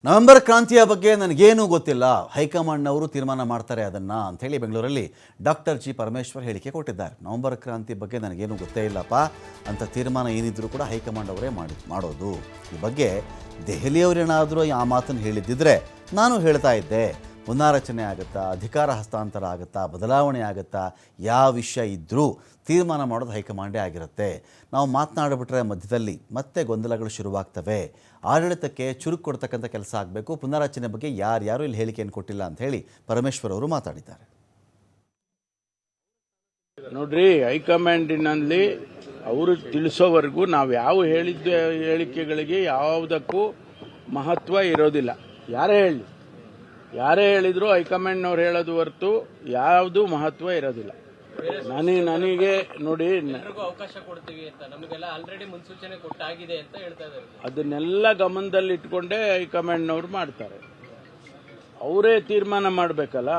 November ಕ್ರಾಂತಿಯ ಬಗ್ಗೆ ನನಗೇನೂ ಗೊತ್ತಿಲ್ಲ, ಹೈಕಮಾಂಡ್ನವರು ತೀರ್ಮಾನ ಮಾಡ್ತಾರೆ ಅದನ್ನು ಅಂಥೇಳಿ ಬೆಂಗಳೂರಲ್ಲಿ ಡಾಕ್ಟರ್ ಜಿ ಪರಮೇಶ್ವರ್ ಹೇಳಿಕೆ ಕೊಟ್ಟಿದ್ದಾರೆ. ನವೆಂಬರ್ ಕ್ರಾಂತಿ ಬಗ್ಗೆ ನನಗೇನೂ ಗೊತ್ತೇ ಇಲ್ಲಪ್ಪ ಅಂತ ತೀರ್ಮಾನ ಏನಿದ್ರೂ ಕೂಡ ಹೈಕಮಾಂಡ್ ಅವರೇ ಮಾಡೋದು. ಈ ಬಗ್ಗೆ ದೆಹಲಿಯವರೇನಾದರೂ ಆ ಮಾತನ್ನು ಹೇಳಿದ್ದಿದ್ರೆ ನಾನು ಹೇಳ್ತಾ ಇದ್ದೆ, ಪುನಾರಚನೆ ಆಗುತ್ತಾ, ಅಧಿಕಾರ ಹಸ್ತಾಂತರ ಆಗುತ್ತಾ, ಬದಲಾವಣೆ ಆಗುತ್ತಾ, ಯಾವ ವಿಷಯ ಇದ್ದರೂ ತೀರ್ಮಾನ ಮಾಡೋದು ಹೈಕಮಾಂಡೇ ಆಗಿರುತ್ತೆ. ನಾವು ಮಾತನಾಡಿಬಿಟ್ರೆ ಮಧ್ಯದಲ್ಲಿ ಮತ್ತೆ ಗೊಂದಲಗಳು ಶುರುವಾಗ್ತವೆ. ಆಡಳಿತಕ್ಕೆ ಚುರುಕು ಕೊಡ್ತಕ್ಕಂಥ ಕೆಲಸ ಆಗಬೇಕು. ಪುನಾರಚನೆ ಬಗ್ಗೆ ಯಾರು ಇಲ್ಲಿ ಹೇಳಿಕೆಯನ್ನು ಕೊಟ್ಟಿಲ್ಲ ಅಂತ ಹೇಳಿ ಪರಮೇಶ್ವರ್ ಅವರು ಮಾತಾಡಿದ್ದಾರೆ. ನೋಡ್ರಿ, ಹೈಕಮಾಂಡಿನಲ್ಲಿ ಅವರು ತಿಳಿಸೋವರೆಗೂ ನಾವು ಯಾವ ಹೇಳಿದ್ದ ಹೇಳಿಕೆಗಳಿಗೆ ಯಾವುದಕ್ಕೂ ಮಹತ್ವ ಇರೋದಿಲ್ಲ. ಯಾರೇ ಹೇಳಿದ್ರು ಹೈಕಮಾಂಡ್ನವ್ರು ಹೇಳೋದು ಹೊರತು ಯಾವುದು ಮಹತ್ವ ಇರೋದಿಲ್ಲ. ನನಗೆ ನೋಡಿ, ಅವಕಾಶ ಕೊಡ್ತೀವಿ ಅಂತ ನಮಗೆಲ್ಲ ಆಲ್ರೆಡಿ ಮುನ್ಸೂಚನೆ ಕೊಟ್ಟಾಗಿದೆ ಅಂತ ಹೇಳ್ತಾ ಇದ್ದಾರೆ. ಅದನ್ನೆಲ್ಲ ಗಮನದಲ್ಲಿ ಇಟ್ಕೊಂಡೇ ಹೈಕಮಾಂಡ್ನವ್ರು ಮಾಡ್ತಾರೆ. ಅವರೇ ತೀರ್ಮಾನ ಮಾಡಬೇಕಲ್ಲ.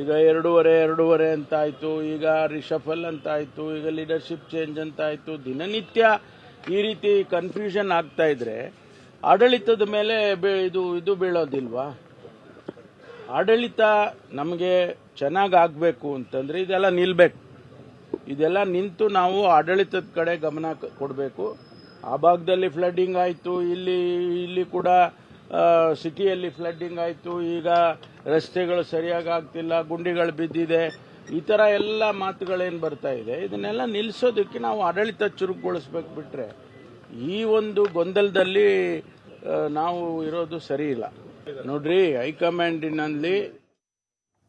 ಈಗ ಎರಡೂವರೆ ಅಂತ ಆಯ್ತು, ಈಗ ರಿಷಫಲ್ ಅಂತ ಆಯ್ತು, ಈಗ ಲೀಡರ್ಶಿಪ್ ಚೇಂಜ್ ಅಂತ ಆಯ್ತು. ದಿನನಿತ್ಯ ಈ ರೀತಿ ಕನ್ಫ್ಯೂಷನ್ ಆಗ್ತಾ ಇದ್ರೆ ಆಡಳಿತದ ಮೇಲೆ ಇದು ಬೀಳೋದಿಲ್ವಾ? ಆಡಳಿತ ನಮಗೆ ಚೆನ್ನಾಗಿ ಆಗಬೇಕು ಅಂತಂದ್ರೆ ಇದೆಲ್ಲ ನಿಲ್ಬೇಕು. ಇದೆಲ್ಲ ನಿಂತು ನಾವು ಆಡಳಿತದ ಕಡೆ ಗಮನ ಕೊಡಬೇಕು. ಆ ಭಾಗದಲ್ಲಿ ಫ್ಲಡ್ಡಿಂಗ್ ಆಯಿತು, ಇಲ್ಲಿ ಕೂಡ ಸಿಟಿಯಲ್ಲಿ ಫ್ಲಡ್ಡಿಂಗ್ ಆಯಿತು, ಈಗ ರಸ್ತೆಗಳು ಸರಿಯಾಗಿ ಆಗ್ತಿಲ್ಲ, ಗುಂಡಿಗಳು ಬಿದ್ದಿದೆ, ಈ ಥರ ಎಲ್ಲ ಮಾತುಗಳೇನು ಬರ್ತಾ ಇದೆ, ಇದನ್ನೆಲ್ಲ ನಿಲ್ಲಿಸೋದಕ್ಕೆ ನಾವು ಆಡಳಿತ ಚುರುಕುಗೊಳಿಸ್ಬೇಕು. ಬಿಟ್ರೆ ಈ ಒಂದು ಗೊಂದಲದಲ್ಲಿ ನಾವು ಇರೋದು ಸರಿ ಇಲ್ಲ. ನೋಡ್ರಿ, ಹೈಕಮಾಂಡಿನಲ್ಲಿ